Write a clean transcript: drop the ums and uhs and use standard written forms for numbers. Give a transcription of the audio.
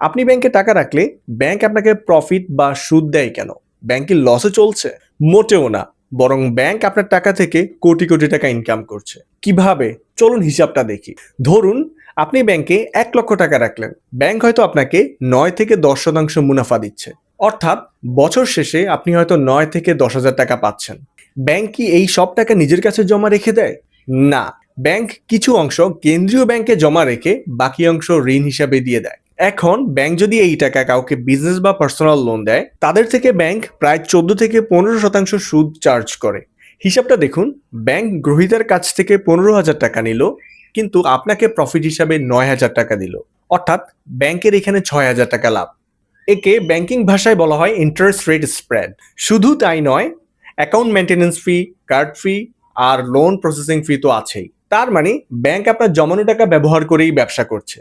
আপনি ব্যাংকে টাকা রাখলে ব্যাংক আপনাকে প্রফিট বা সুদ দেয় কেন? ব্যাংক কি লসে চলছে? মোটেও না। বরং ব্যাংক আপনার টাকা থেকে কোটি কোটি টাকা ইনকাম করছে। কিভাবে? চলুন হিসাবটা দেখি। ধরুন আপনি ব্যাংকে ১,০০,০০০ টাকা রাখলেন। ব্যাংক হয়তো আপনাকে ৯ থেকে ১০% মুনাফা দিচ্ছে। অর্থাৎ বছর শেষে আপনি হয়তো ৯ থেকে ১০,০০০ টাকা পাচ্ছেন। ব্যাংক কি এই সব টাকা নিজের কাছে জমা রেখে দেয়? না। ব্যাংক কিছু অংশ কেন্দ্রীয় ব্যাংকে জমা রেখে বাকি অংশ ঋণ হিসাবে দিয়ে দেয়। এখন ব্যাংক যদি এই টাকা কাউকে বিজনেস বা পার্সোনাল লোন দেয়, তাদের থেকে ব্যাংক প্রায় ১৪ থেকে ১৫% সুদ চার্জ করে। হিসাবটা দেখুন, ব্যাংক গ্রহীতার কাছ থেকে ১৫,০০০ টাকা নিল, কিন্তু আপনাকে প্রফিট হিসাবে ৯,০০০ টাকা দিল। অর্থাৎ ব্যাংকের এখানে ৬,০০০ টাকা লাভ। একে ব্যাংকিং ভাষায় বলা হয় ইন্টারেস্ট রেট স্প্রেড। শুধু তাই নয়, অ্যাকাউন্ট মেইনটেন্যান্স ফি, কার্ড ফি আর লোন প্রসেসিং ফি তো আছেই। তার মানে ব্যাংক আপনার জমানো টাকা ব্যবহার করেই ব্যবসা করছে।